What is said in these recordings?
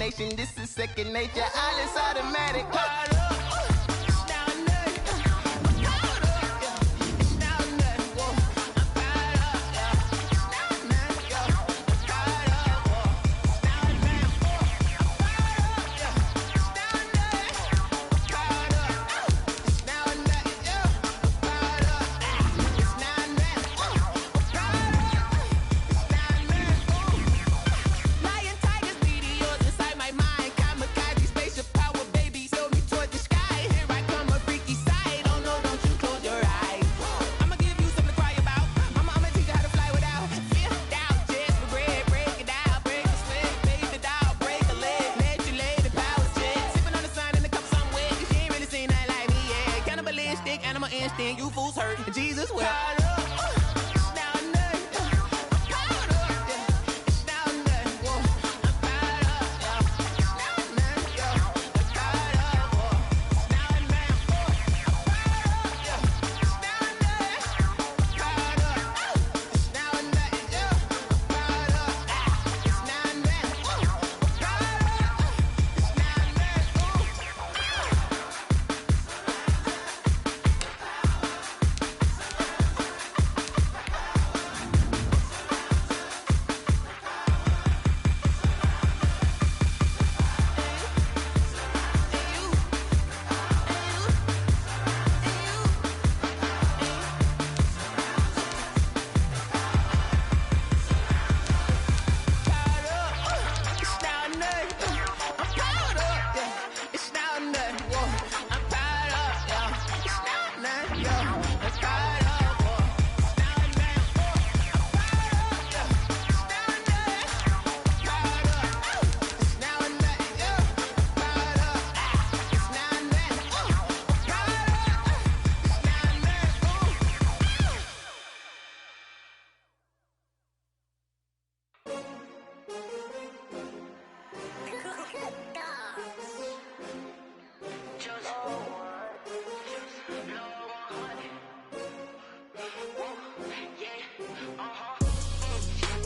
nation, this is second nature. All is automatic. Caught up. You fools hurt. Jesus will.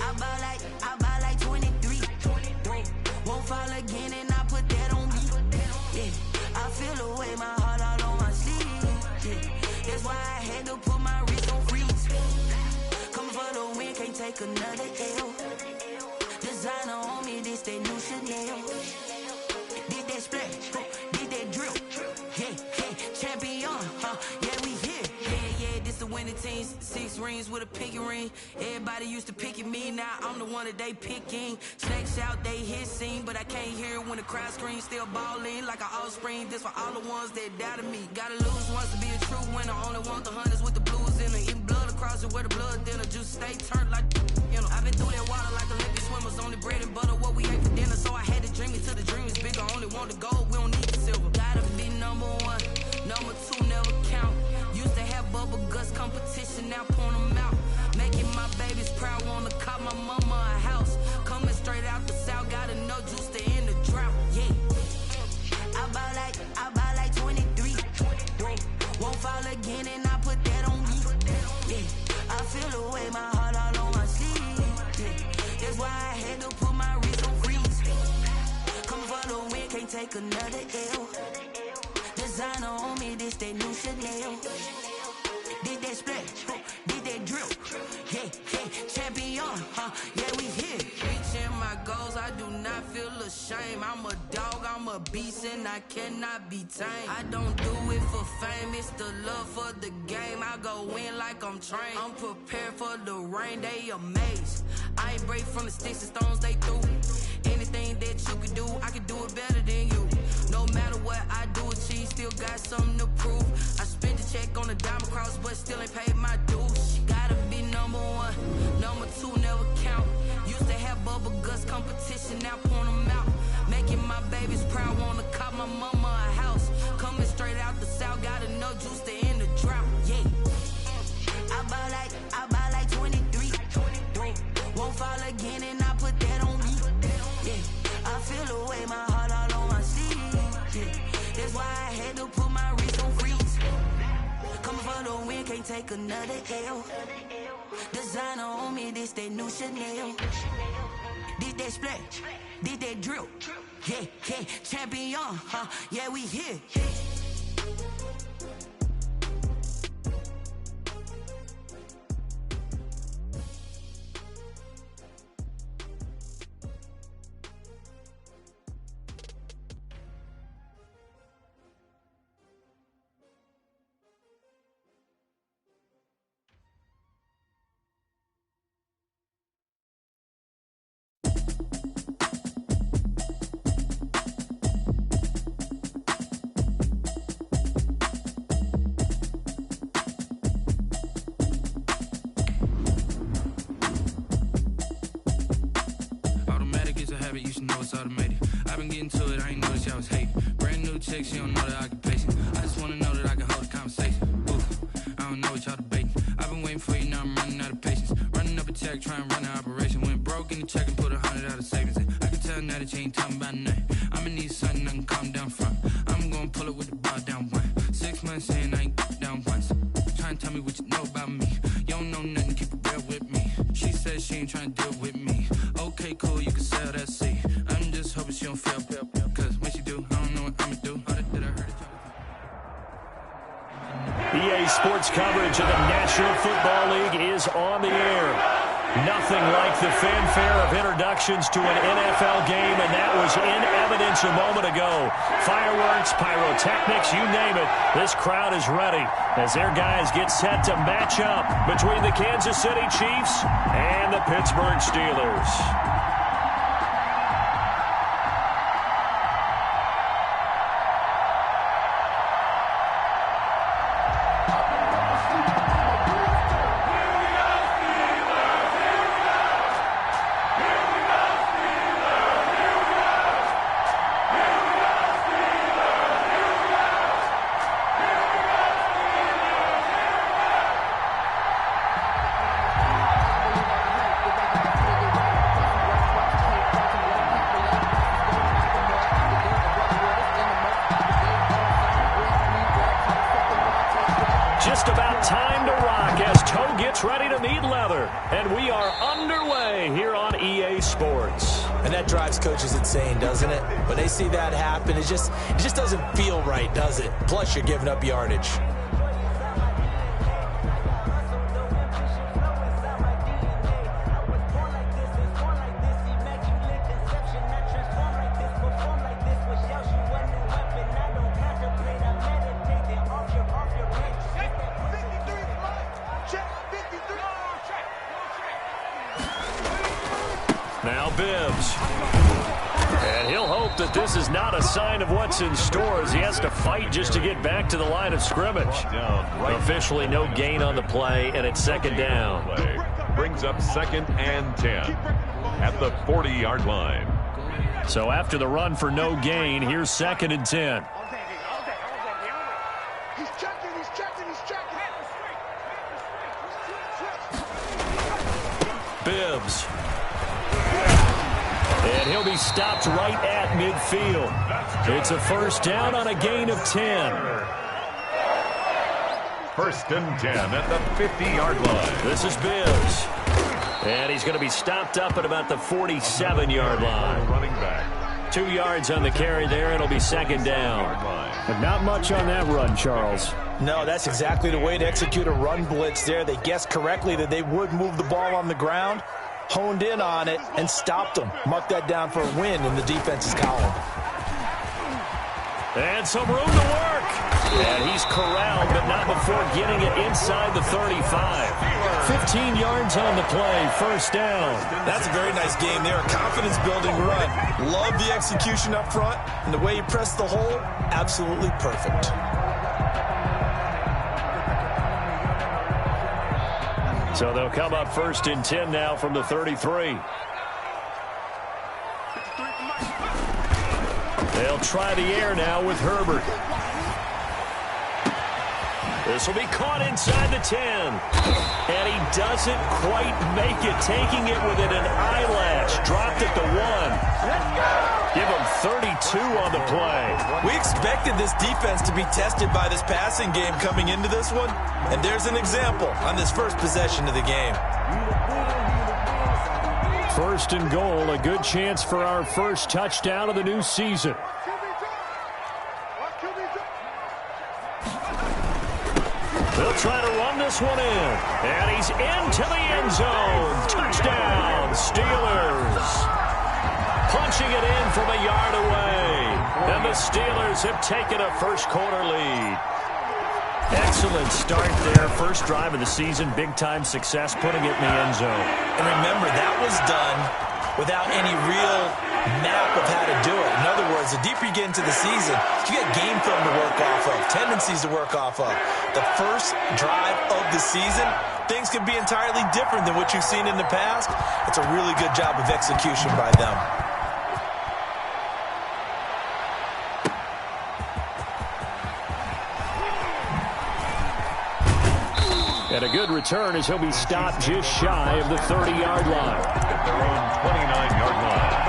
I buy like 23. Won't fall again and I put that on me. Yeah, I feel away my heart all on my sleeve. Yeah, that's why I had to put my wrist on freeze. Coming for the win, can't take another L. Designer on me, this that new Chanel. Did that splash, did that drill. Yeah, champion, yeah, we here. Yeah, this the winning team. 6 rings with a pinky ring. Everybody used to picking me, now I'm the one that they picking. Snakes out, they hit scene, but I can't hear it when the crowd screams. Still ballin' like an offspring. This for all the ones that doubted me. Gotta lose once to be a true winner. Only want the hunters with the blues in it. Eating blood across it where the blood dinner. Juice stay turned like, you know. I've been through that water like Olympic swimmers. Only bread and butter, what we ate for dinner. So I had to dream it till the dream is bigger. Only want the gold, we don't need the silver. Gotta be number 1, number 2 never count. Used to have bubble guts competition, now point them out. Making my babies proud, wanna cop my mama a house. Coming straight out the south, gotta know juice to end the drought. Yeah, I buy like 23. Won't fall again and I put that on me. Yeah, I feel away my heart all on my sleeve. Yeah, that's why I had to put my wrist on freeze. Coming for the win, can't take another L. Designer on me, this that new Chanel. Did that splash, did that drill. Yeah, champion, yeah, we here. Reaching my goals, I do not feel ashamed. I'm a dog, I'm a beast, and I cannot be tamed. I don't do it for fame, it's the love for the game. I go in like I'm trained. I'm prepared for the rain, they amazed. I ain't break from the sticks and stones they threw. Anything that you could do, I could do it better than you. No matter what I do achieve, still got something to prove. I spent the check on the diamond cross, but still ain't paid my dues. Gotta be number 1, number 2 never count. Used to have bubble guts competition, now point them out. Making my babies proud, wanna cop my mama a house. Coming straight out the south, gotta know juice to end the drought. Yeah, I buy like 23. Won't fall again and I put that on me. Yeah, I feel away my heart all on my sleeve. Yeah, that's why I had to put my wrist on freeze. Coming for the win, can't take another L. Designer on me, this that new Chanel. Did that splash, did that drill. Yeah, yeah, champion, huh? Yeah, we here. You should know it's automated. I've been getting to it, I ain't noticed y'all was hating. Brand new chick, she don't know the occupation. I just wanna know that I can hold a conversation. Ooh, I don't know what y'all debating. I've been waiting for you, now I'm running out of patience. Running up a check, trying to run an operation. Went broke in the check and put 100 out of savings. I can tell now that you ain't talking about nothing. I'ma need something I can calm down from. I'm gonna pull it with the bar down one. 6 months in, I ain't down once. Trying to tell me what you know about me. You don't know nothing, keep it real with me. She said she ain't trying to deal with me. Okay, cool, you can sell that seat. I'm just hoping she don't fail, cause when she do, I don't know what I'ma do. All that I heard it. EA Sports coverage of the National Football League is on the air. Nothing like the fanfare of introductions to an NFL game, and that was in evidence a moment ago. Fireworks, pyrotechnics, you name it. This crowd is ready as their guys get set to match up between the Kansas City Chiefs and the Pittsburgh Steelers. Just about time to rock as toe gets ready to meet leather. And we are underway here on EA Sports. And that drives coaches insane, doesn't it? When they see that happen, it just doesn't feel right, does it? Plus, you're giving up yardage. Now Bibbs. And he'll hope that this is not a sign of what's in store as he has to fight just to get back to the line of scrimmage. Officially no gain on the play, and it's second down. Brings up 2nd and 10 at the 40-yard line. So after the run for no gain, here's 2nd and 10. He's checking. Bibbs. And he'll be stopped right at midfield. It's a first down on a gain of 10. 1st and 10 at the 50-yard line. This is Bibbs. And he's going to be stopped up at about the 47-yard line. Running back. 2 yards on the carry there. It'll be second down. But not much on that run, Charles. No, that's exactly the way to execute a run blitz there. They guessed correctly that they would move the ball on the ground, honed in on it, and stopped them. Mark that down for a win in the defense's column. And some room to work. And he's corralled, but not before getting it inside the 35. 15 yards on the play, first down. That's a very nice game there, a confidence-building run. Love the execution up front, and the way he pressed the hole, absolutely perfect. So they'll come up 1st and 10 now from the 33. They'll try the air now with Herbert. This will be caught inside the 10. And he doesn't quite make it, taking it within an eyelash. Dropped at the 1. Give him 32 on the play. We expected this defense to be tested by this passing game coming into this one. And there's an example on this first possession of the game. First and goal, a good chance for our first touchdown of the new season. They'll try to run this one in. And he's into the end zone. Touchdown, Steelers. Punching it in from a yard away. And the Steelers have taken a first-quarter lead. Excellent start there. First drive of the season. Big-time success putting it in the end zone. And remember, that was done without any real map of how to do it. In other words, the deeper you get into the season, you get game film to work off of, tendencies to work off of. The first drive of the season, things can be entirely different than what you've seen in the past. It's a really good job of execution by them. And a good return as he'll be stopped just shy of the 30-yard line. They're on 29-yard line.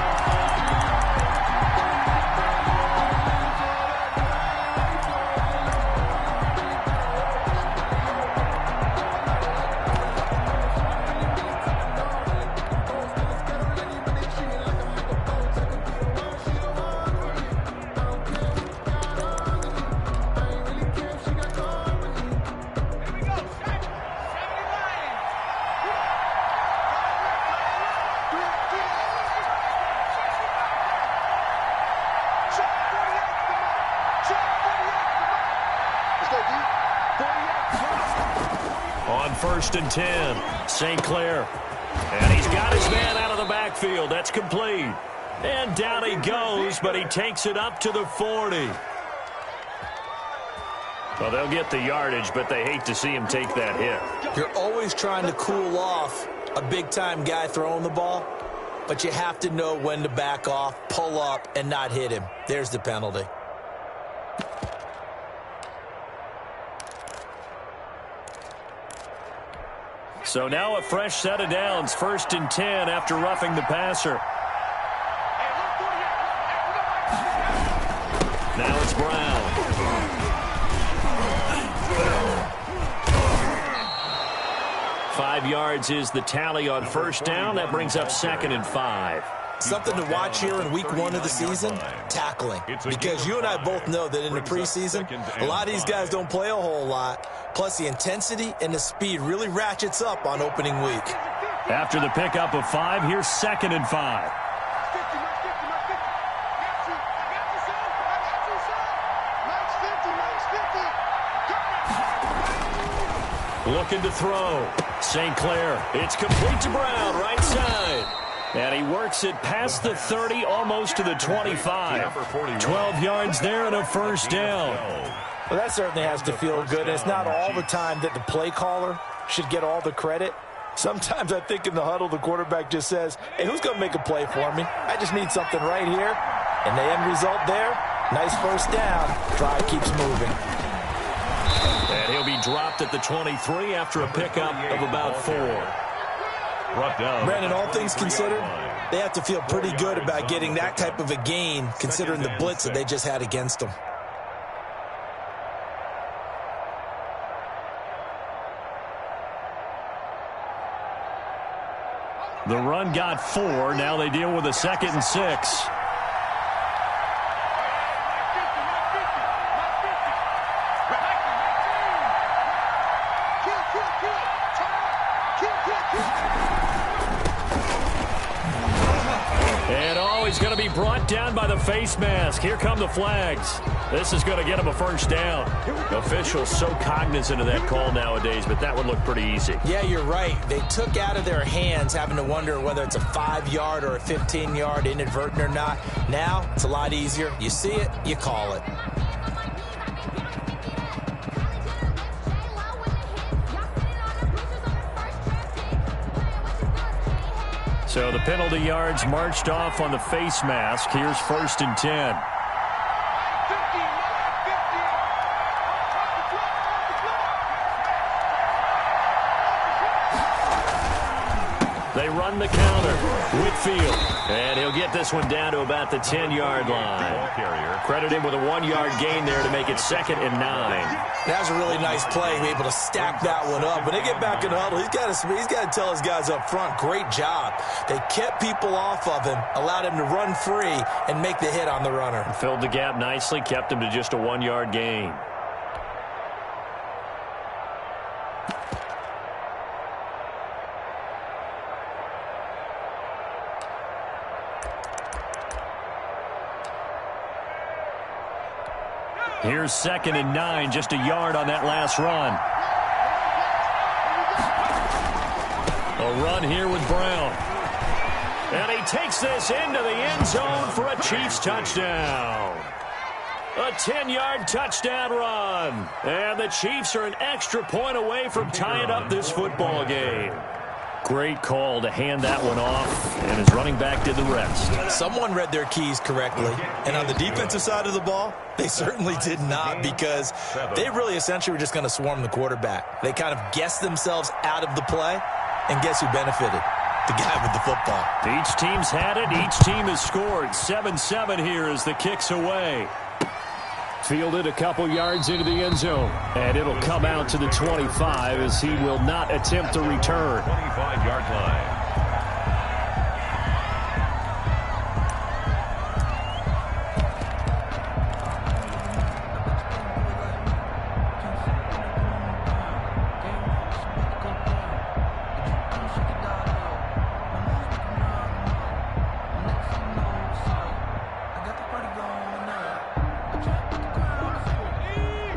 On 1st and 10, St. Clair. And he's got his man out of the backfield. That's complete. And down he goes, but he takes it up to the 40. Well, they'll get the yardage, but they hate to see him take that hit. You're always trying to cool off a big-time guy throwing the ball, but you have to know when to back off, pull up, and not hit him. There's the penalty. So now a fresh set of downs, 1st and 10 after roughing the passer. Now it's Brown. Five yards is the tally on first down. That brings up 2nd and 5. Something to watch here in week 1 of the season, tackling. Because you and I both know that in the preseason, a lot of these guys don't play a whole lot. Plus, the intensity and the speed really ratchets up on opening week. After the pickup of 5, here's 2nd and 5. Looking to throw. St. Clair. It's complete to Brown, right side. And he works it past the 30, almost to the 25. 12 yards there and a first down. Well, that certainly has to feel good. It's not all the time that the play caller should get all the credit. Sometimes I think in the huddle, the quarterback just says, hey, who's going to make a play for me? I just need something right here. And the end result there, nice first down. Drive keeps moving. And he'll be dropped at the 23 after a pickup of about 4. Brandon, all things considered, they have to feel pretty good about getting that type of a gain, considering the blitz that they just had against them. The run got 4. Now they deal with a 2nd and 6. And he's going to be brought down by the face mask. Here come the flags. This is going to get him a first down. Officials so cognizant of that call nowadays, but that would look pretty easy. Yeah, you're right. They took out of their hands having to wonder whether it's a 5-yard or a 15-yard inadvertent or not. Now, it's a lot easier. You see it, you call it. So the penalty yards marched off on the face mask. Here's 1st and 10. They run the counter. Whitfield. And he'll get this one down to about the 10-yard line. Credit him with a 1-yard gain there to make it 2nd and 9. That was a really nice play. Be able to stack that one up. When they get back in the huddle, he's got to tell his guys up front, great job. They kept people off of him, allowed him to run free, and make the hit on the runner. Filled the gap nicely, kept him to just a 1-yard gain. Here's 2nd and 9, just a yard on that last run. A run here with Brown. And he takes this into the end zone for a Chiefs touchdown. A 10-yard touchdown run. And the Chiefs are an extra point away from tying up this football game. Great call to hand that one off, and his running back did the rest. Someone read their keys correctly, and on the defensive side of the ball, they certainly did not, because they really essentially were just going to swarm the quarterback. They kind of guessed themselves out of the play, and guess who benefited? The guy with the football. Each team's had it. Each team has scored. 7-7 here as the kick's away. Fielded a couple yards into the end zone. And it'll come out to the 25 as he will not attempt to return. 25-yard line.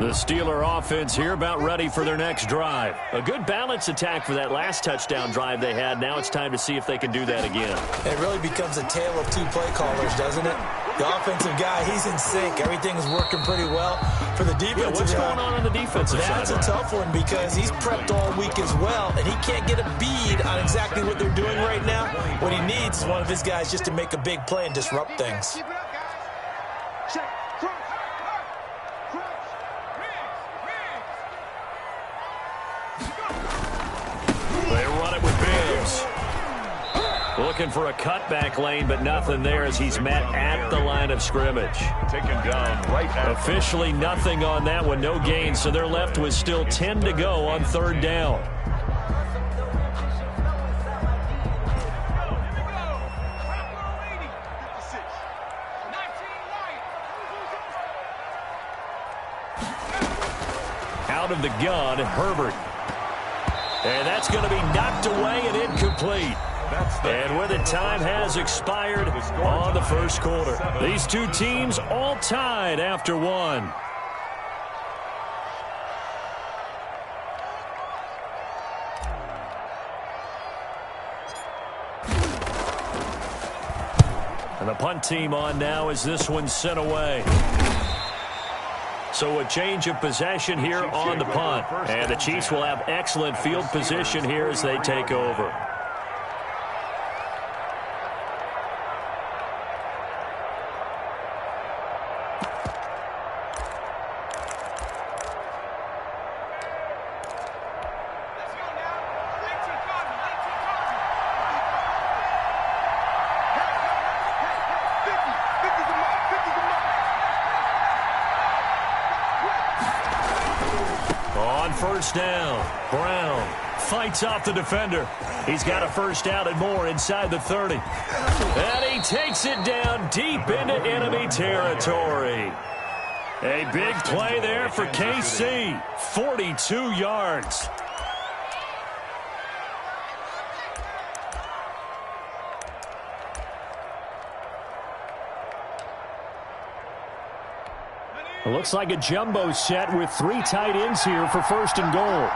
The Steeler offense here about ready for their next drive. A good balanced attack for that last touchdown drive they had. Now it's time to see if they can do that again. It really becomes a tale of two play callers, doesn't it? The offensive guy, he's in sync. Everything's working pretty well. For the defensive what's going on the defensive side? That's a tough one because he's prepped all week as well, and he can't get a bead on exactly what they're doing right now. What he needs is one of his guys just to make a big play and disrupt things. Looking for a cutback lane, but nothing there as he's met at the line of scrimmage. Taken down right at officially nothing on that one, no gain, so they're left with still 10 to go on 3rd down. Out of the gun, Herbert. And that's going to be knocked away and incomplete. And with it, time has expired on the first quarter. These two teams all tied after one. And the punt team on now as this one's sent away. So a change of possession here on the punt. And the Chiefs will have excellent field position here as they take over. First down. Brown fights off the defender. He's got a first down and more inside the 30. And he takes it down deep into enemy territory. A big play there for KC. 42 yards. It looks like a jumbo set with 3 tight ends here for 1st and goal.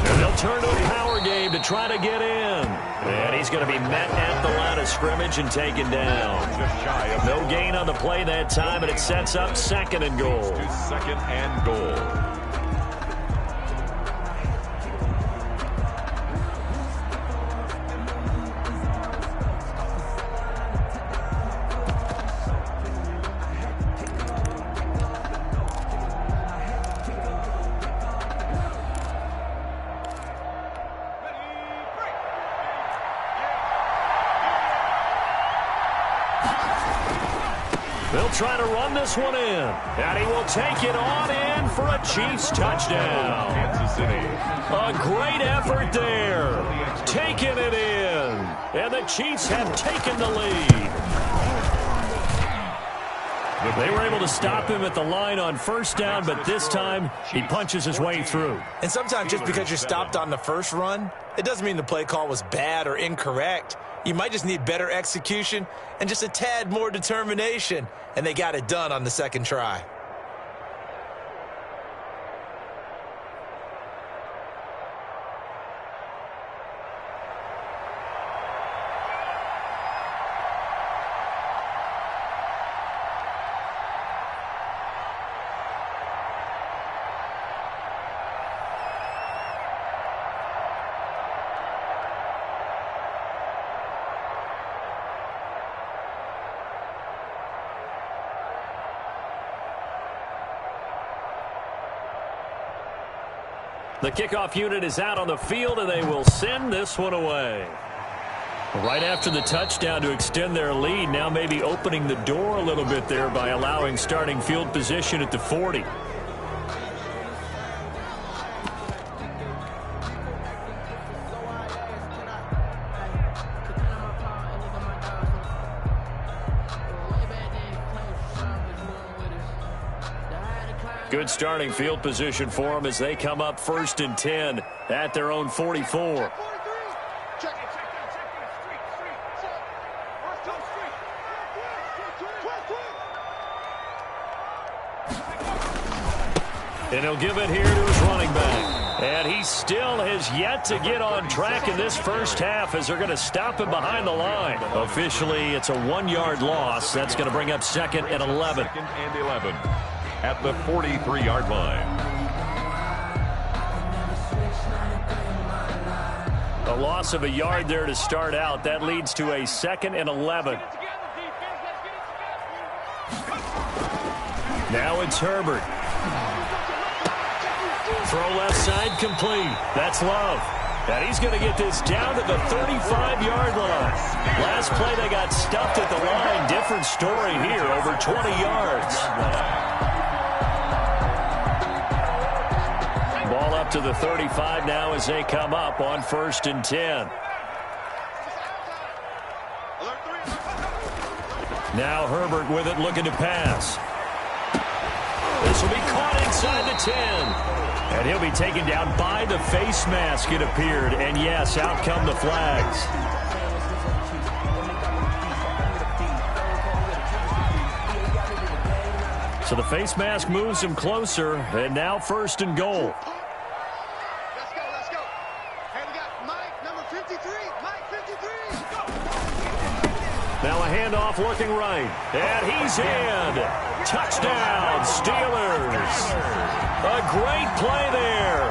And they'll turn to a power game to try to get in. And he's going to be met at the line of scrimmage and taken down. No gain on the play that time, and it sets up 2nd and goal. 2nd and goal. They'll try to run this one in. And he will take it on in for a Chiefs touchdown. Kansas City. A great effort there. Taking it in. And the Chiefs have taken the lead. They were able to stop him at the line on first down, but this time he punches his way through. And sometimes just because you're stopped on the first run, it doesn't mean the play call was bad or incorrect. You might just need better execution and just a tad more determination. And they got it done on the second try. The kickoff unit is out on the field, and they will send this one away. Right after the touchdown to extend their lead, now maybe opening the door a little bit there by allowing starting field position at the 40. Good starting field position for them as they come up 1st and 10 at their own 44. And he'll give it here to his running back. And he still has yet to get on track in this first half as they're going to stop him behind the line. Officially, it's a 1-yard loss. That's going to bring up 2nd and 11. 2nd and 11. At the 43-yard line. A loss of a yard there to start out. That leads to a 2nd and 11. Now it's Herbert. Throw left side complete. That's Love. And he's going to get this down to the 35-yard line. Last play they got stuffed at the line. Different story here, over 20 yards. Ball up to the 35 now as they come up on 1st and 10. Now Herbert with it, looking to pass. This will be caught inside the 10. And he'll be taken down by the face mask, it appeared. And yes, out come the flags. So the face mask moves him closer, and now 1st and goal. Now a handoff looking right. And he's in. Touchdown, Steelers. A great play there.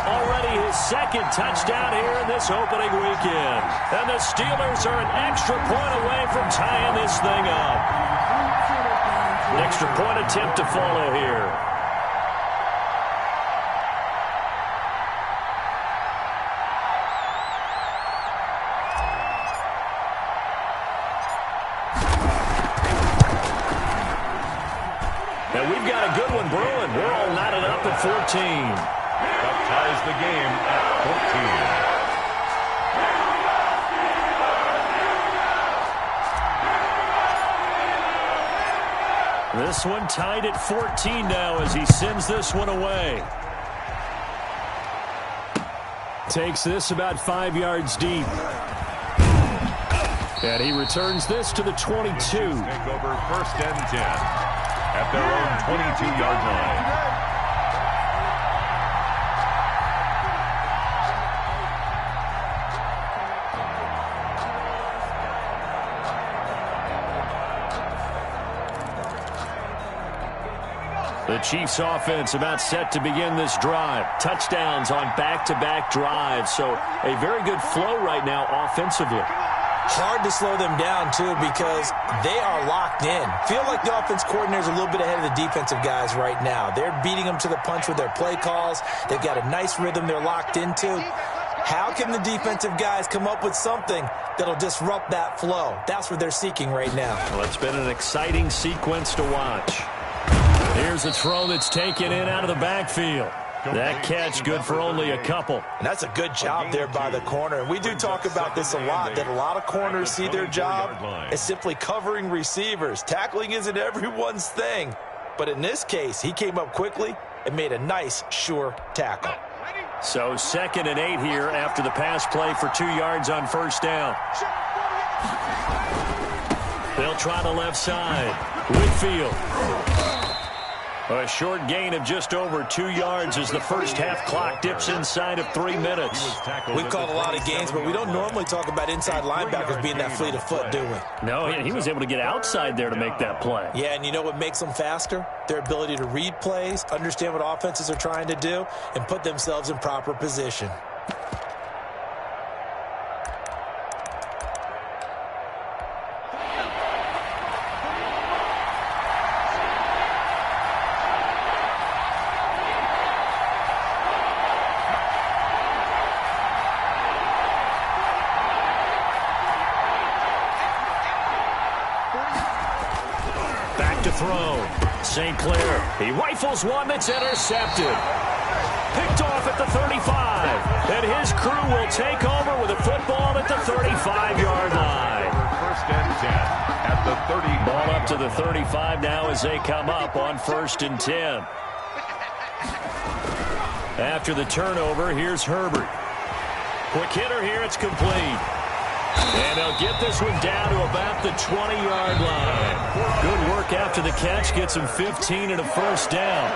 Already his 2nd touchdown here in this opening weekend. And the Steelers are an extra point away from tying this thing up. An extra point attempt to follow here. And we've got a good one brewing. We're all knotted up at 14. That ties the game at 14. This one tied at 14 now as he sends this one away. Takes this about 5 yards deep. And he returns this to the 22. Take over 1st and 10 at their own 22-yard line. The Chiefs offense about set to begin this drive. Touchdowns on back-to-back drives. So a very good flow right now offensively. Hard to slow them down, too, because they are locked in. Feel like the offense coordinator is a little bit ahead of the defensive guys right now. They're beating them to the punch with their play calls. They've got a nice rhythm they're locked into. How can the defensive guys come up with something that'll disrupt that flow? That's what they're seeking right now. Well, it's been an exciting sequence to watch. Here's a throw that's taken in out of the backfield. That catch good for only a couple. And that's a good job there by the corner. And we do talk about this a lot, that a lot of corners see their job as simply covering receivers. Tackling isn't everyone's thing. But in this case, he came up quickly and made a nice, sure tackle. So 2nd and 8 here after the pass play for 2 yards on first down. They'll try the left side. Whitfield. A short gain of just over 2 yards as the first half clock dips inside of 3 minutes. We've called a lot of games, but we don't normally talk about inside linebackers being that fleet of foot, do we? No, he was able to get outside there to make that play. Yeah, and you know what makes them faster? Their ability to read plays, understand what offenses are trying to do, and put themselves in proper position. Throw. St. Clair. He rifles one that's intercepted. Picked off at the 35. And his crew will take over with a football at the 35-yard line. First and 10 at the 30. Ball up to the 35 now as they come up on 1st and 10. After the turnover, here's Herbert. Quick hitter here. It's complete. And they'll get this one down to about the 20-yard line. Good work after the catch. Gets him 15 and a first down.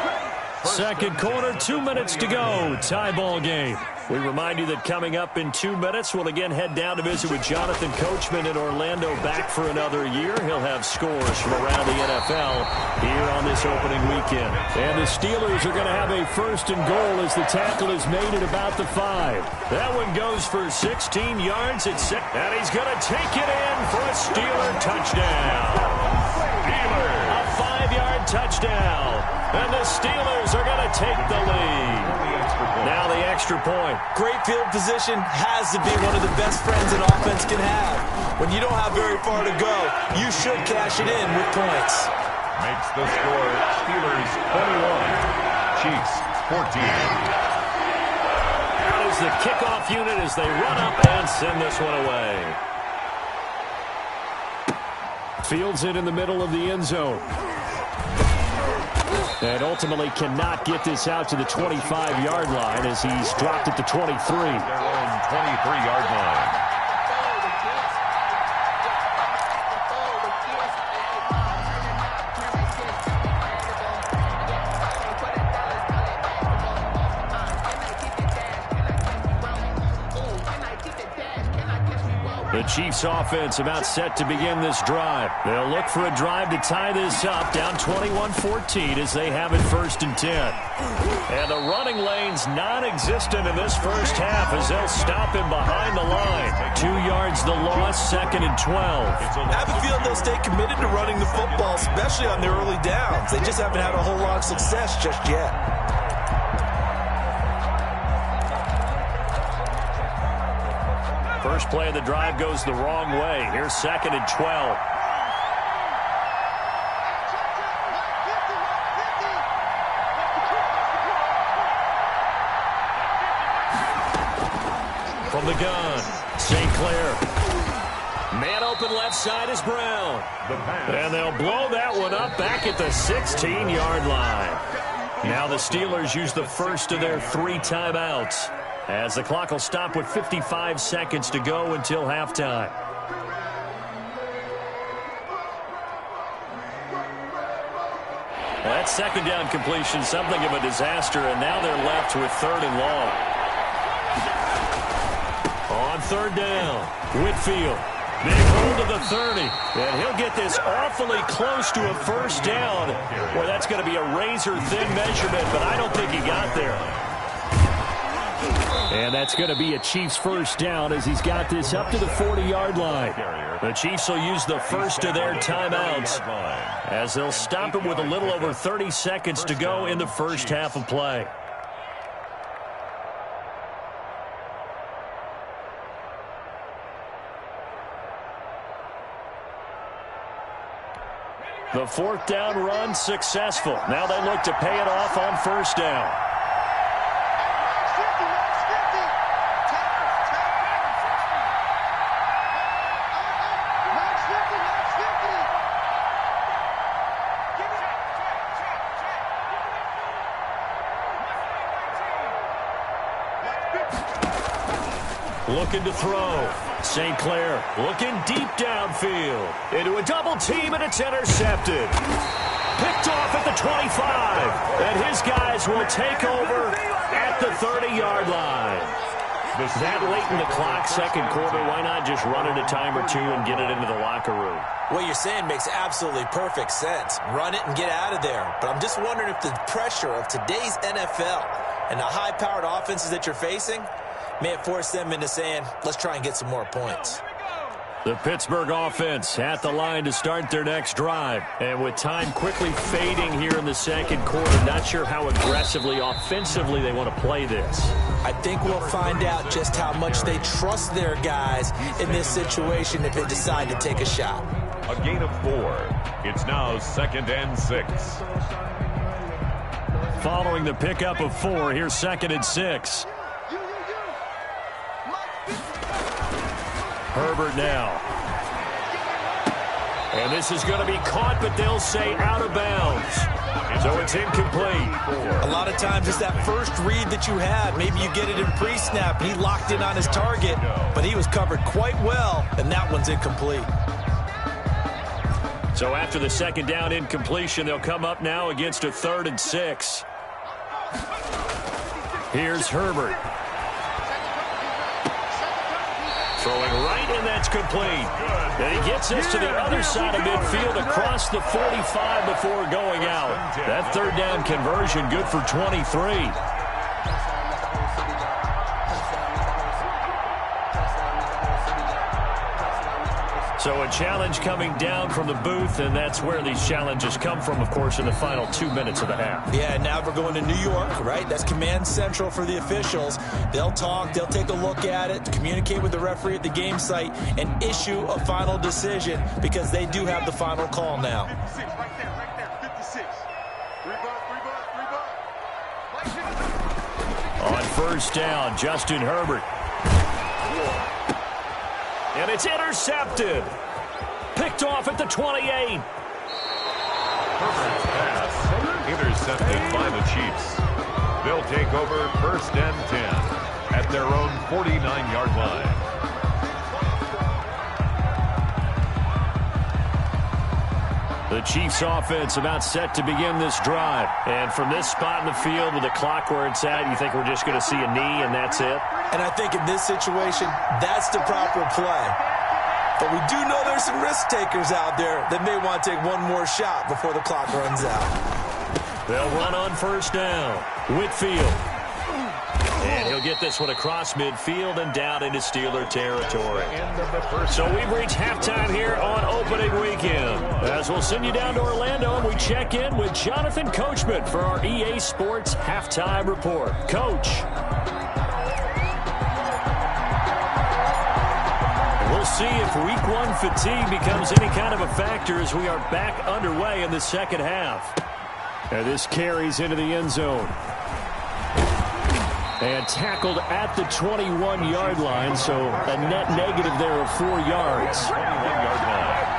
Second quarter, 2 minutes to go. Tie ball game. We remind you that coming up in 2 minutes, we'll again head down to visit with Jonathan Coachman in Orlando, back for another year. He'll have scores from around the NFL here on this opening weekend. And the Steelers are going to have a 1st and goal as the tackle is made at about the 5. That one goes for 16 yards at 6. And he's going to take it in for a Steeler touchdown. A 5-yard touchdown. And the Steelers are going to take the lead. Now the extra point. Great field position has to be one of the best friends an offense can have. When you don't have very far to go, you should cash it in with points. Makes the score Steelers 21, Chiefs 14. That is the kickoff unit as they run up and send this one away. Fields it in the middle of the end zone. And ultimately cannot get this out to the 25-yard line as he's dropped at the 23. Their own 23-yard line. The Chiefs offense about set to begin this drive. They'll look for a drive to tie this up, down 21-14 as they have it 1st and 10. And the running lane's non-existent in this first half as they'll stop him behind the line. 2 yards the loss, 2nd and 12. I have a feeling they'll stay committed to running the football, especially on their early downs. They just haven't had a whole lot of success just yet. First play of the drive goes the wrong way. Here's 2nd and 12. From the gun, St. Clair. Man open left side is Brown. And they'll blow that one up back at the 16-yard line. Now the Steelers use the first of their 3 timeouts, as the clock will stop with 55 seconds to go until halftime. That second down completion, something of a disaster, and now they're left with 3rd and long. On 3rd down, Whitfield. Big hold to the 30, and he'll get this awfully close to a first down. Boy, that's going to be a razor-thin measurement, but I don't think he got there. And that's going to be a Chiefs first down as he's got this up to the 40-yard line. The Chiefs will use the first of their timeouts as they'll stop it with a little over 30 seconds to go in the first half of play. The fourth down run successful. Now they look to pay it off on first down. Looking to throw. St. Clair looking deep downfield. Into a double team, and it's intercepted. Picked off at the 25. And his guys will take over at the 30-yard line. That late in the clock, second quarter, why not just run it a time or two and get it into the locker room? What you're saying makes absolutely perfect sense. Run it and get out of there. But I'm just wondering if the pressure of today's NFL and the high-powered offenses that you're facing may have forced them into saying, let's try and get some more points. The Pittsburgh offense at the line to start their next drive. And with time quickly fading here in the second quarter, not sure how aggressively, offensively they want to play this. I think we'll find out just how much they trust their guys in this situation if they decide to take a shot. A gain of 4. It's now 2nd and 6. Following the pickup of 4, here's 2nd and 6. Herbert now. And this is going to be caught, but they'll say out of bounds. So it's incomplete. A lot of times it's that first read that you had. Maybe you get it in pre-snap. He locked in on his target, but he was covered quite well, and that one's incomplete. So after the second down incompletion, they'll come up now against a 3rd and 6. Here's Herbert. Throwing right, and that's complete. And he gets us to the other side of midfield across the 45 before going out. That 3rd down conversion good for 23. So a challenge coming down from the booth, and that's where these challenges come from, of course, in the final 2 minutes of the half. Yeah, now we're going to New York, right? That's command central for the officials. They'll talk, they'll take a look at it, communicate with the referee at the game site, and issue a final decision because they do have the final call now. On first down, Justin Herbert. And it's intercepted. Picked off at the 28. Herbert's pass intercepted by the Chiefs. They'll take over 1st and 10 at their own 49-yard line. The Chiefs offense about set to begin this drive. And from this spot in the field with the clock where it's at, you think we're just going to see a knee and that's it? And I think in this situation, that's the proper play. But we do know there's some risk takers out there that may want to take one more shot before the clock runs out. They'll run on first down. Whitfield. And he'll get this one across midfield and down into Steeler territory. So we've reached halftime here on opening weekend. As we'll send you down to Orlando, and we check in with Jonathan Coachman for our EA Sports Halftime Report. Coach. We'll see if week 1 fatigue becomes any kind of a factor as we are back underway in the second half. And this carries into the end zone. And tackled at the 21-yard line, so a net negative there of 4 yards. 21-yard line.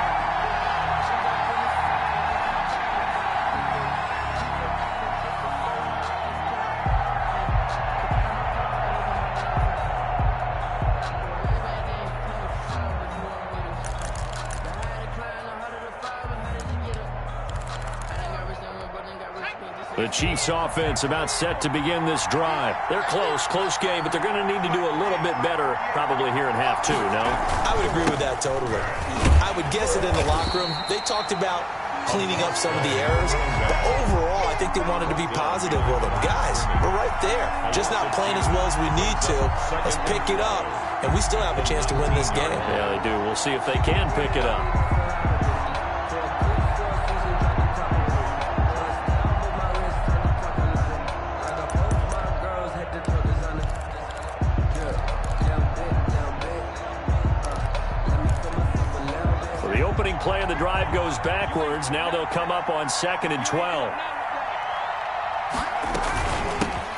The Chiefs offense about set to begin this drive. They're close game, but they're going to need to do a little bit better probably here in half 2, no? I would agree with that totally. I would guess it in the locker room. They talked about cleaning up some of the errors, but overall, I think they wanted to be positive with them. Guys, we're right there. Just not playing as well as we need to. Let's pick it up, and we still have a chance to win this game. Yeah, they do. We'll see if they can pick it up. play of the drive goes backwards. Now they'll come up on 2nd and 12.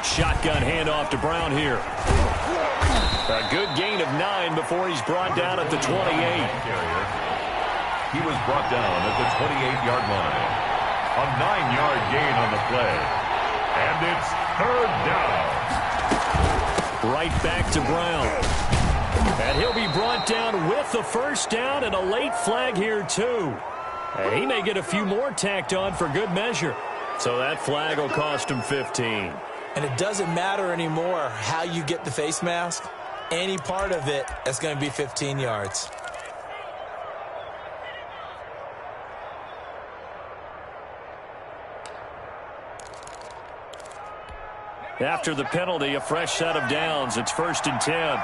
Shotgun handoff to Brown here. A good gain of 9 before he's brought down at the 28. He was brought down at the 28-yard line. A 9-yard gain on the play. And it's 3rd down. Right back to Brown. And he'll be brought down with the first down and a late flag here, too. And he may get a few more tacked on for good measure. So that flag will cost him 15. And it doesn't matter anymore how you get the face mask. Any part of it is going to be 15 yards. After the penalty, a fresh set of downs. It's 1st and 10.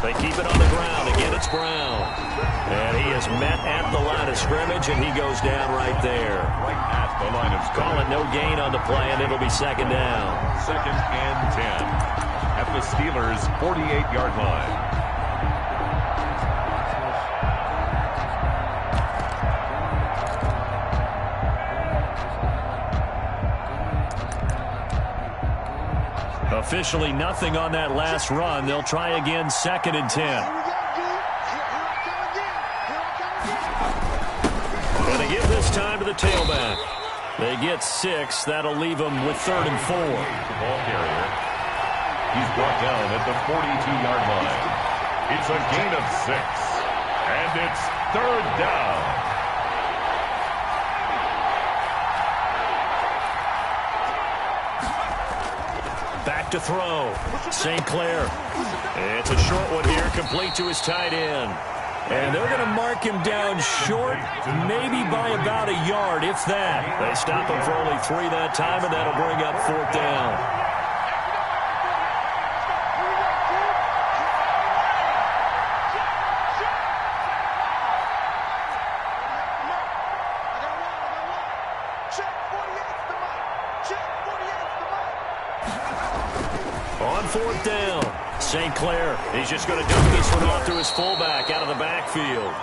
They keep it on the ground. Again, it's Brown. And he is met at the line of scrimmage, and he goes down right there. Right at the line of scrimmage. Calling no gain on the play, and it'll be 2nd down. 2nd and 10 at the Steelers' 48-yard line. Officially nothing on that last run. They'll try again, 2nd and 10. And they give this time to the tailback. They get 6. That'll leave them with 3rd and 4. The ball carrier. He's brought down at the 42-yard line. It's a gain of 6. And it's 3rd down. Back to throw. St. Clair. It's a short one here, complete to his tight end. And they're going to mark him down short, maybe by about a yard, if that. They stop him for only 3 that time, and that'll bring up 4th down. On 4th down, St. Clair. He's just going to dump this one off to his fullback out of the backfield.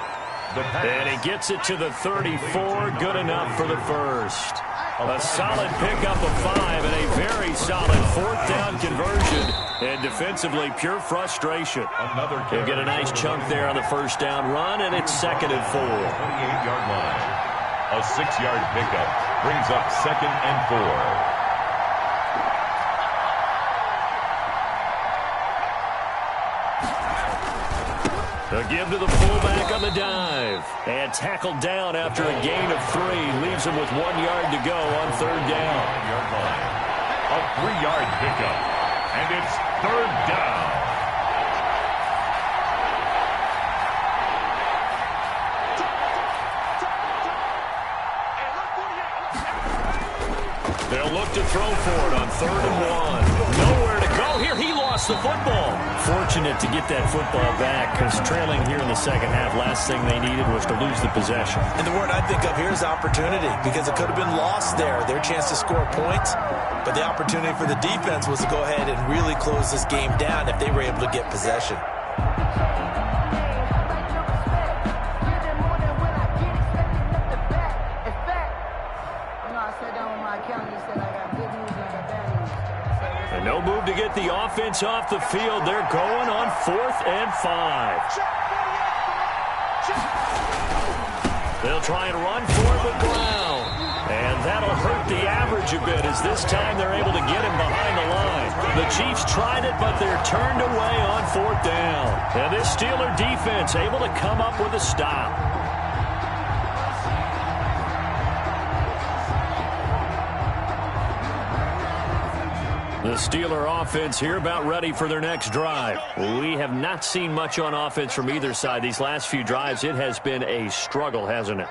And he gets it to the 34. Good enough for the first. A solid pickup of 5 and a very solid 4th down conversion. And defensively, pure frustration. He'll get a nice chunk there on the 1st down run, and it's 2nd and 4. 28-yard line. A 6-yard pickup brings up 2nd and 4. A give to the fullback on the dive. And tackled down after a gain of 3. Leaves him with 1 yard to go on 3rd down. A 3-yard pickup. And it's 3rd down. They'll look to throw for it on 3rd and 1. Nowhere to go here. He lost the football. Fortunate to get that football back, because trailing here in the second half, last thing they needed was to lose the possession. And the word I think of here is opportunity, because it could have been lost there, their chance to score points. But the opportunity for the defense was to go ahead and really close this game down if they were able to get possession. And no move to get the offense off the field. They're going on 4th and 5. They'll try and run for it with Brown. And that'll hurt the average a bit, as this time they're able to get him behind the line. The Chiefs tried it, but they're turned away on 4th down. And this Steeler defense able to come up with a stop. The Steeler offense here about ready for their next drive. We have not seen much on offense from either side. These last few drives, it has been a struggle, hasn't it?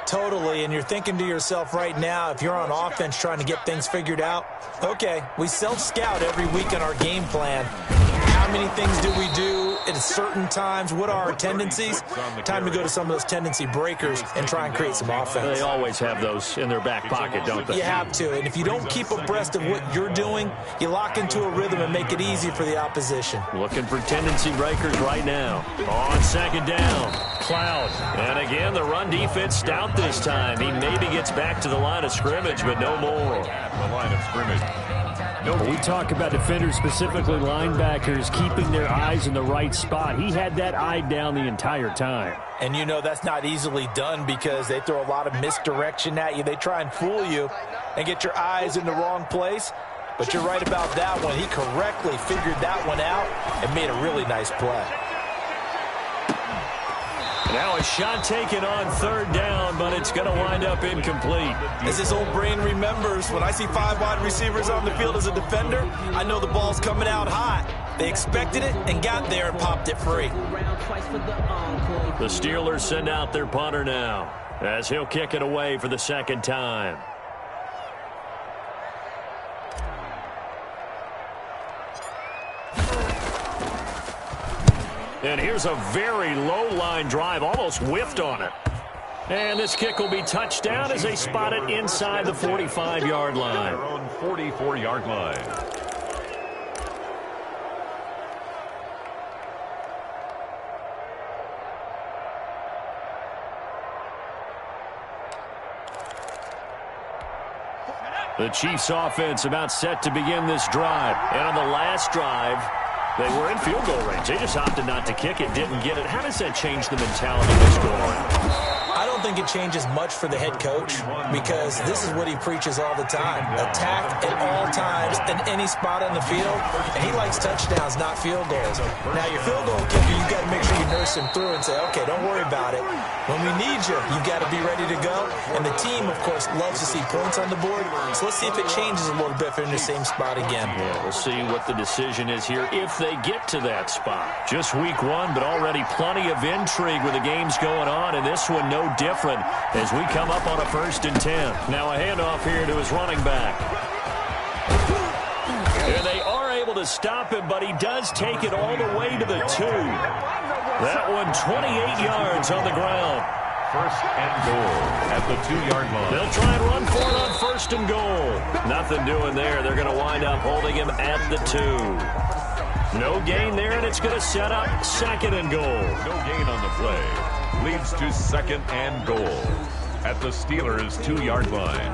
Totally, and you're thinking to yourself right now, if you're on offense trying to get things figured out, okay, we self-scout every week in our game plan. How many things do we do at certain times. What are our tendencies? Time to go to some of those tendency breakers and try and create some offense. They always have those in their back pocket, don't they? You have to, and if you don't keep abreast of what you're doing, you lock into a rhythm and make it easy for the opposition. Looking for tendency breakers right now. On second down, Cloud. And again, the run defense stout this time. He maybe gets back to the line of scrimmage, but no more. At the line of scrimmage. We talk about defenders, specifically linebackers, keeping their eyes in the right spot. He had that eye down the entire time. And you know that's not easily done because they throw a lot of misdirection at you. They try and fool you and get your eyes in the wrong place. But you're right about that one. He correctly figured that one out and made a really nice play. Now a shot taken on third down, but it's going to wind up incomplete. As his old brain remembers, when I see 5 wide receivers on the field as a defender, I know the ball's coming out hot. They expected it and got there and popped it free. The Steelers send out their punter now as he'll kick it away for the second time. And here's a very low line drive, almost whiffed on it. And this kick will be touchdown as they spot it inside the 45-yard line. Their own 44-yard line. The Chiefs offense about set to begin this drive. And on the last drive, they were in field goal range. They just opted not to kick it, didn't get it. How does that change the mentality of this goal? I don't think it changes much for the head coach because this is what he preaches all the time. Attack at all times in any spot on the field. And he likes touchdowns, not field goals. Now, your field goal kicker, you've got to make sure you nurse him through and say, okay, don't worry about it. When we need you, you've got to be ready to go. And the team, of course, loves to see points on the board. So let's see if it changes a little bit if they're in the same spot again. Yeah, we'll see what the decision is here if they get to that spot. Just week one, but already plenty of intrigue with the games going on, and this one no different as we come up on a 1st and 10. Now a handoff here to his running back. And they are able to stop him, but he does take it all the way to the 2. That one 28 yards on the ground. 1st and goal at the 2-yard line. They'll try and run for it on 1st and goal. Nothing doing there. They're going to wind up holding him at the 2. No gain there, and it's going to set up 2nd and goal. No gain on the play. Leads to 2nd and goal at the Steelers' 2-yard line.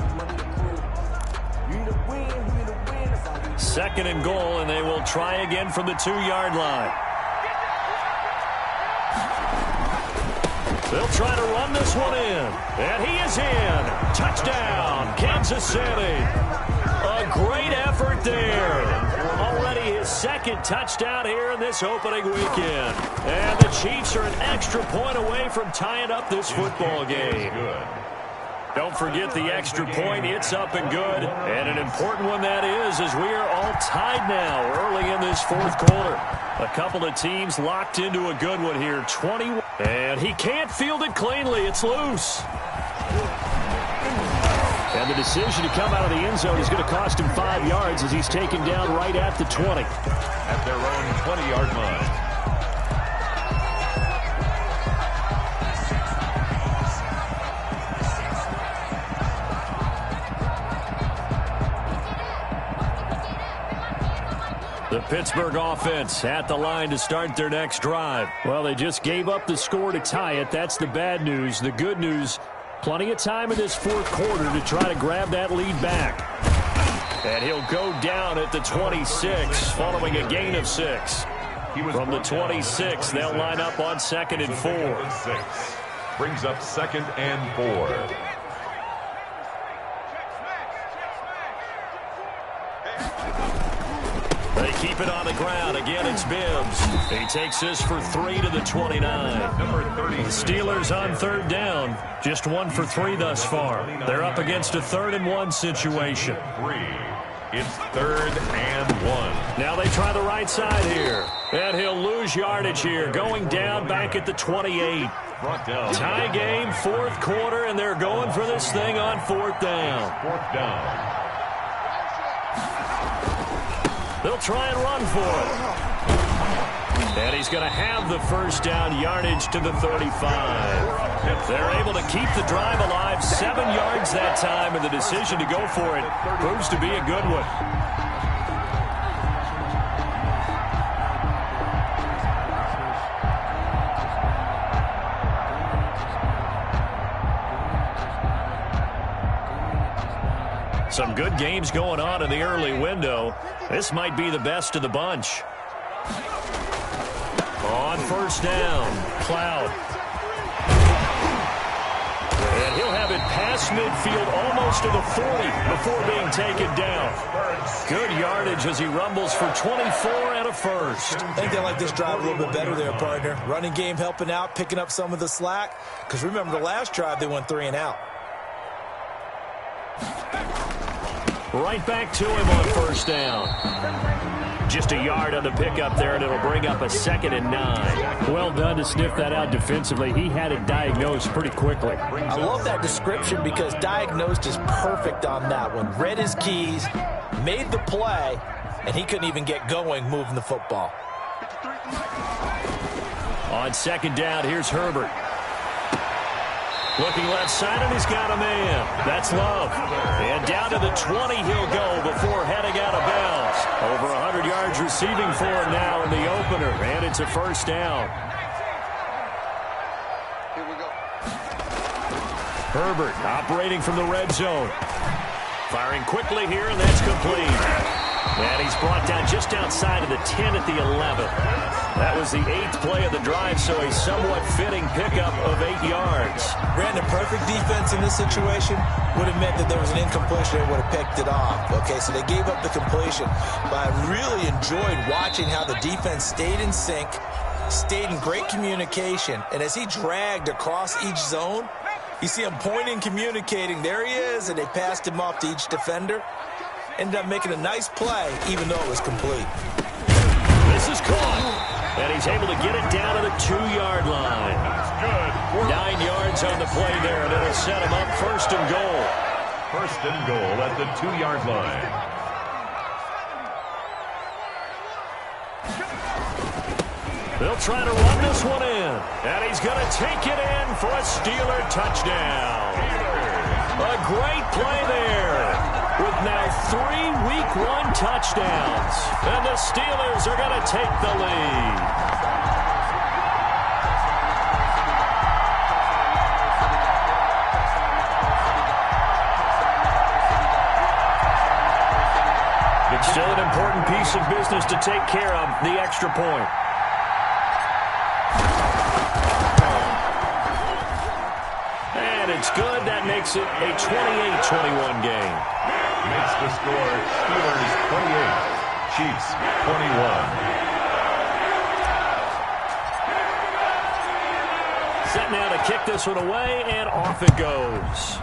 2nd and goal, and they will try again from the 2-yard line. They'll try to run this one in, and he is in. Touchdown, Kansas City. A great effort there. Already his 2nd touchdown here in this opening weekend. And the Chiefs are an extra point away from tying up this football game. Don't forget the extra point. It's up and good. And an important one that is, as we are all tied now early in this 4th quarter. A couple of teams locked into a good one here. 21. And he can't field it cleanly. It's loose. And the decision to come out of the end zone is going to cost him 5 yards as he's taken down right at the 20. At their own 20-yard line. The Pittsburgh offense at the line to start their next drive. Well, they just gave up the score to tie it. That's the bad news. The good news, plenty of time in this 4th quarter to try to grab that lead back. And he'll go down at the 26 following a gain of 6. From the 26, they'll line up on 2nd and 4. Brings up 2nd and 4. They keep it on the ground. Again, it's Bibbs. He takes this for 3 to the 29. Number 30. Steelers on 3rd down. Just 1 for 3 thus far. They're up against a 3rd and 1 situation. 3. It's 3rd and 1. Now they try the right side here. And he'll lose yardage here. Going down back at the 28. Tie game, 4th quarter, and they're going for this thing on 4th down. 4th down. They'll try and run for it. And he's going to have the first down, yardage to the 35. They're able to keep the drive alive, 7 yards that time, and the decision to go for it proves to be a good one. Some good games going on in the early window. This might be the best of the bunch. On first down, Cloud. And he'll have it past midfield almost to the 40 before being taken down. Good yardage as he rumbles for 24 and a first. I think they like this drive a little bit better there, partner. Running game helping out, picking up some of the slack. Because remember, the last drive they went 3 and out. Right back to him on first down. Just a yard on the pickup there, and it'll bring up a 2nd and 9. Well done to sniff that out defensively. He had it diagnosed pretty quickly. I love that description because diagnosed is perfect on that one. Read his keys, made the play, and he couldn't even get going moving the football. On 2nd down, here's Herbert. Looking left side, and he's got a man. That's Love. And down to the 20 he'll go before heading out of bounds. Over 100 yards receiving for him now in the opener, and it's a first down. Here we go. Herbert operating from the red zone. Firing quickly here, and that's complete. And he's brought down just outside of the 10 at the 11. That was the 8th play of the drive, so a somewhat fitting pickup of 8 yards. Brandon, perfect defense in this situation would have meant that there was an incompletion and would have picked it off. Okay, so they gave up the completion. But I really enjoyed watching how the defense stayed in sync, stayed in great communication, and as he dragged across each zone, you see him pointing, communicating. There he is, and they passed him off to each defender. Ended up making a nice play, even though it was complete. This is caught, and he's able to get it down to the 2-yard line. Good. 9 yards on the play there, and it'll set him up 1st and goal. 1st and goal at the 2-yard line. They'll try to run this one in, and he's going to take it in for a Steeler touchdown. A great play there. With now 3 Week 1 touchdowns. And the Steelers are going to take the lead. It's still an important piece of business to take care of, the extra point. And it's good. That makes it a 28-21 game. Makes the score Steelers 28, Chiefs 21. Set now to kick this one away, and off it goes.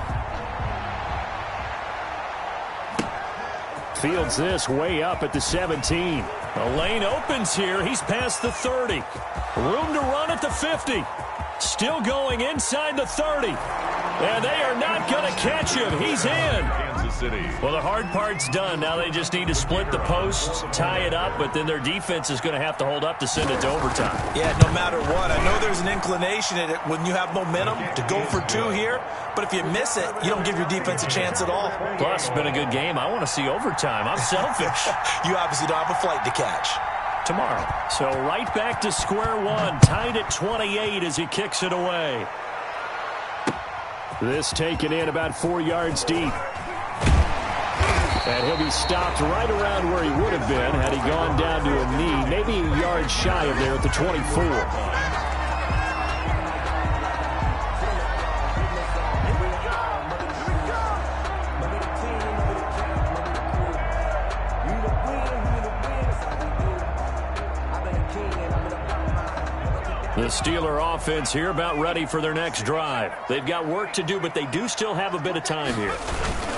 Fields this way up at the 17. The lane opens here. He's past the 30. Room to run at the 50. Still going inside the 30. And they are not going to catch him. He's in. Kansas City. Well, the hard part's done. Now they just need to split the posts, tie it up, but then their defense is going to have to hold up to send it to overtime. Yeah, no matter what. I know there's an inclination in it when you have momentum to go for 2 here, but if you miss it, you don't give your defense a chance at all. Plus, it's been a good game. I want to see overtime. I'm selfish. You obviously don't have a flight to catch. Tomorrow. So right back to square one, tied at 28 as he kicks it away. This taken in about 4 yards deep. And he'll be stopped right around where he would have been had he gone down to a knee, maybe a yard shy of there at the 24. The Steeler offense here about ready for their next drive. They've got work to do, but they do still have a bit of time here.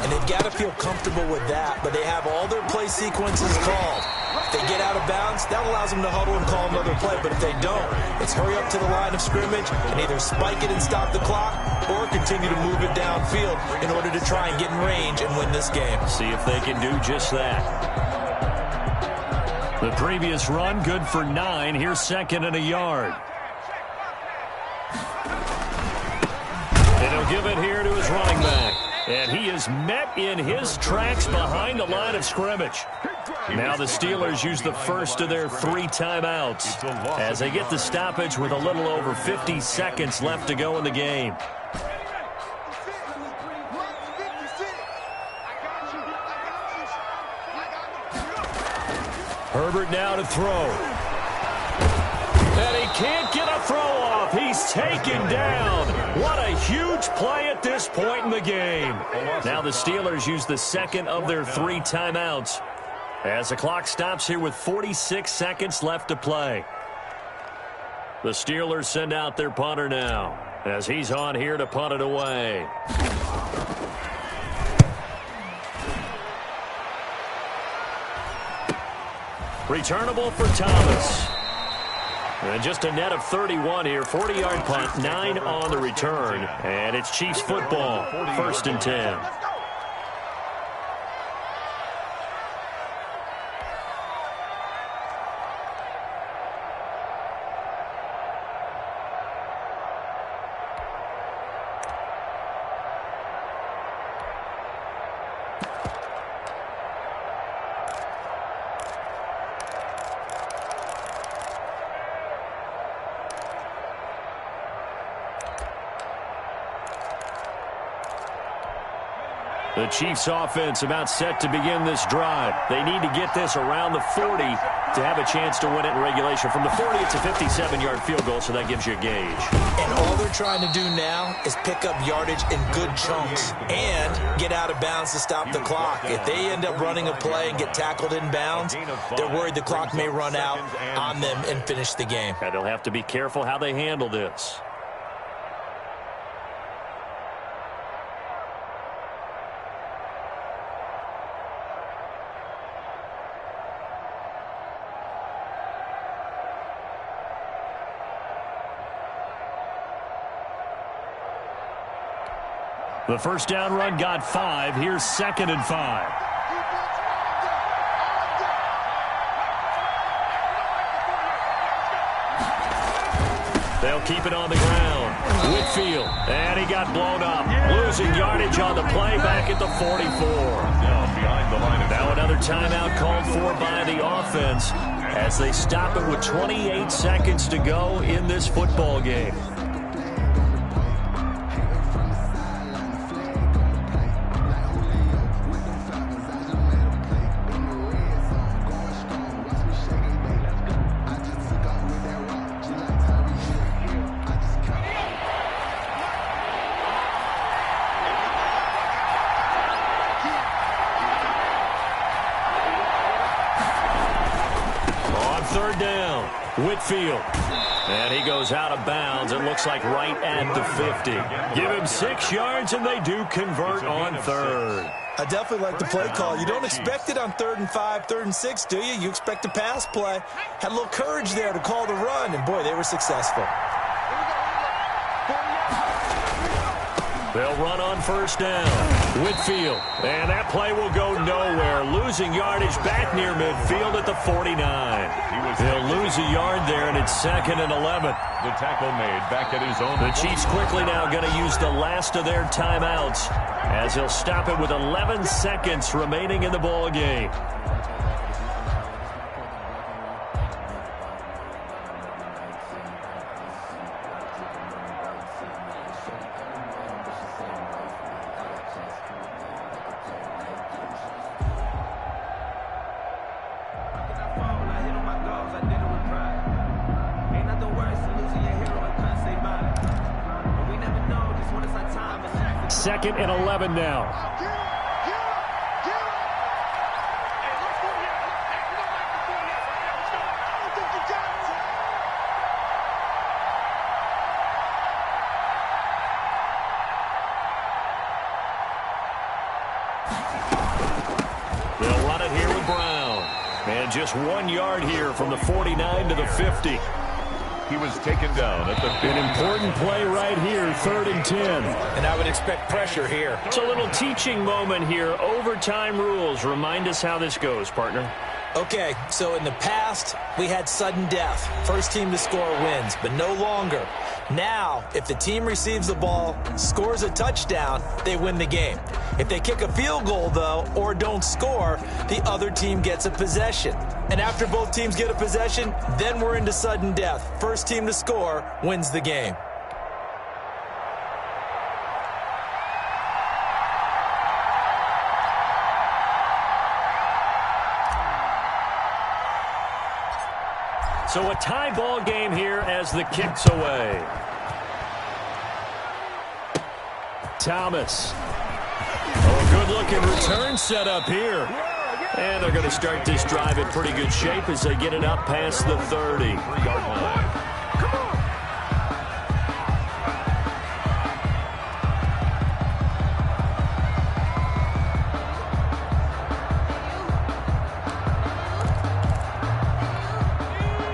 And they've got to feel comfortable with that, but they have all their play sequences called. If they get out of bounds, that allows them to huddle and call another play, but if they don't, it's hurry up to the line of scrimmage and either spike it and stop the clock or continue to move it downfield in order to try and get in range and win this game. See if they can do just that. The previous run, good for 9. Here's second and a yard. And he'll give it here to his running back. And he is met in his tracks behind the line of scrimmage. Now the Steelers use the first of their 3 timeouts as they get the stoppage with a little over 50 seconds left to go in the game. Herbert now to throw. And he can't get a throw off. He's taken down. What a huge play at this point in the game. Now the Steelers use the second of their 3 timeouts as the clock stops here with 46 seconds left to play. The Steelers send out their punter now as he's on here to punt it away. Returnable for Thomas. And just a net of 31 here. 40-yard punt, 9 on the return. And it's Chiefs football, 1st and 10. The Chiefs offense about set to begin this drive. They need to get this around the 40 to have a chance to win it in regulation. From the 40, it's a 57-yard field goal, so that gives you a gauge. And all they're trying to do now is pick up yardage in good chunks and get out of bounds to stop the clock. If they end up running a play and get tackled in bounds, they're worried the clock may run out on them and finish the game. And they'll have to be careful how they handle this. The first down run got 5. Here's 2nd and 5. They'll keep it on the ground. Whitfield, and he got blown up. Losing yardage on the play back at the 44. Now another timeout called for by the offense as they stop it with 28 seconds to go in this football game. Whitfield, and he goes out of bounds. It looks like right at the 50. Give him 6 yards, and they do convert on 3rd. I definitely like the play call. You don't expect it on 3rd and 5, 3rd and 6, do you? You expect a pass play. Had a little courage there to call the run, and boy, they were successful. They'll run on 1st down. Whitfield, and that play will go nowhere. Losing yardage back near midfield at the 49. They'll lose a yard there, and it's 2nd and 11. The tackle made back at his own. The Chiefs quickly now going to use the last of their timeouts as they'll stop it with 11 seconds remaining in the ball game. Second and 11 now. They'll run it here with Brown. And just 1 yard here from the 49 to the 50. He was taken down at the 50. An important play right here, 3rd and 10. And I would expect pressure here. It's a little teaching moment here. Overtime rules. Remind us how this goes, partner. Okay, so in the past, we had sudden death. First team to score wins, but no longer. Now, if the team receives the ball, scores a touchdown, they win the game. If they kick a field goal, though, or don't score, the other team gets a possession. And after both teams get a possession, then we're into sudden death. First team to score wins the game. So a tie ball game here as the kick's away. Thomas. Oh, good-looking return set up here. And they're going to start this drive in pretty good shape as they get it up past the 30.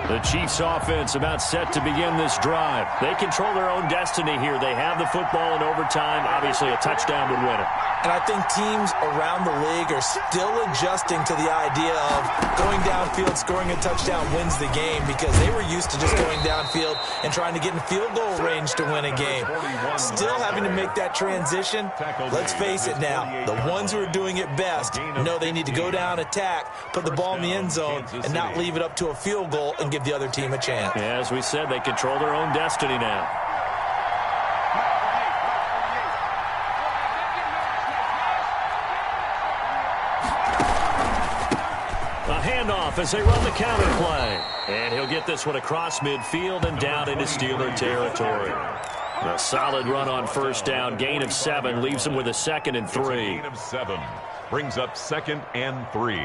The Chiefs offense about set to begin this drive. They control their own destiny here. They have the football in overtime. Obviously, a touchdown would win it. And I think teams around the league are still adjusting to the idea of going downfield, scoring a touchdown wins the game, because they were used to just going downfield and trying to get in field goal range to win a game. Still having to make that transition. Let's face it now, the ones who are doing it best know they need to go down, attack, put the ball in the end zone, and not leave it up to a field goal and give the other team a chance. Yeah, as we said, they control their own destiny now. A handoff as they run the counter play. And he'll get this one across midfield and down into Steeler territory. A solid run on first down. Gain of 7 leaves them with a 2nd and 3. Gain of 7 brings up 2nd and 3.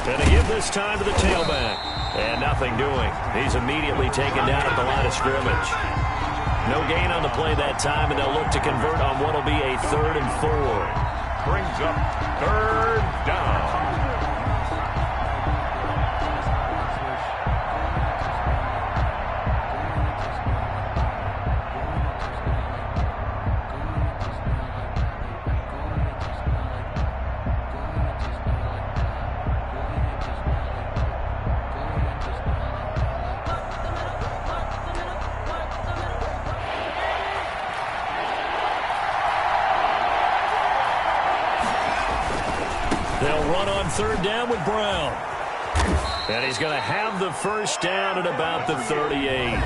And they give this time to the tailback. And nothing doing. He's immediately taken down at the line of scrimmage. No gain on the play that time, and they'll look to convert on what will be a 3rd and 4. Brings up 3rd down. They'll run on 3rd down with Brown. And he's going to have the first down at about the 38.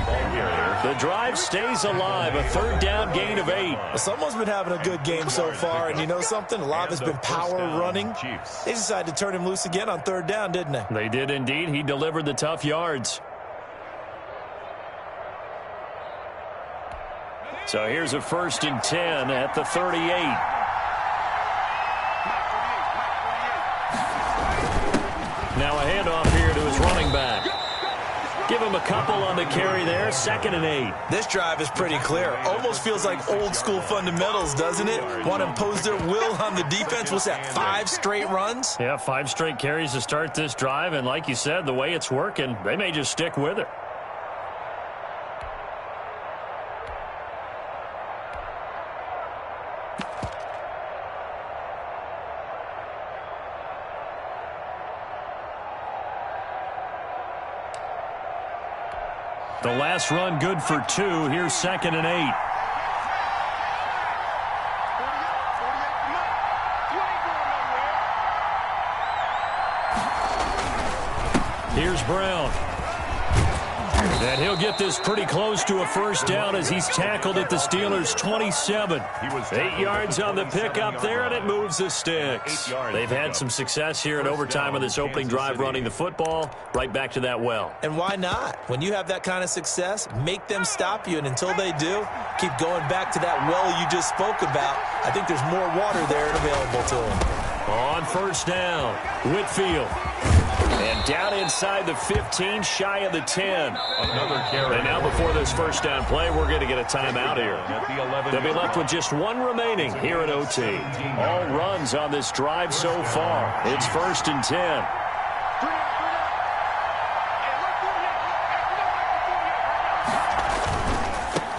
The drive stays alive. A 3rd down gain of 8. Someone's been having a good game so far, and you know something? A lot of it's been power running. They decided to turn him loose again on 3rd down, didn't they? They did indeed. He delivered the tough yards. So here's a 1st and 10 at the 38. Now a handoff here to his running back. Give him a couple on the carry there. 2nd and 8. This drive is pretty clear. Almost feels like old school fundamentals, doesn't it? Want to impose their will on the defense. What's that, 5 straight runs? Yeah, 5 straight carries to start this drive. And like you said, the way it's working, they may just stick with it. The last run good for 2. Here's 2nd and 8. Here's Brown. And he'll get this pretty close to a first down as he's tackled at the Steelers' 27. 8 yards on the pickup there, and it moves the sticks. They've had some success here in overtime on this opening drive running the football. Right back to that well. And why not? When you have that kind of success, make them stop you, and until they do, keep going back to that well you just spoke about. I think there's more water there and available to them. On first down, Whitfield. And down inside the 15, shy of the 10. Another carry. And now before this first down play, we're going to get a timeout here. At the 11. They'll be left with just one remaining here at OT. All runs on this drive so far. It's 1st and 10.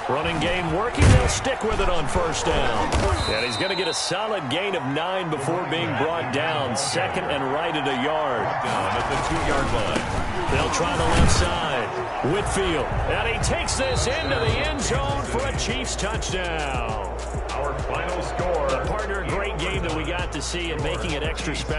Running game working. They'll stick with it on 1st down. And he's going to get a solid gain of 9 before being brought down. 2nd and right at a yard. Down at the 2-yard line. They'll try the left side. Whitfield. And he takes this into the end zone for a Chiefs touchdown. Our final score. A partner, great game that we got to see and making it extra special.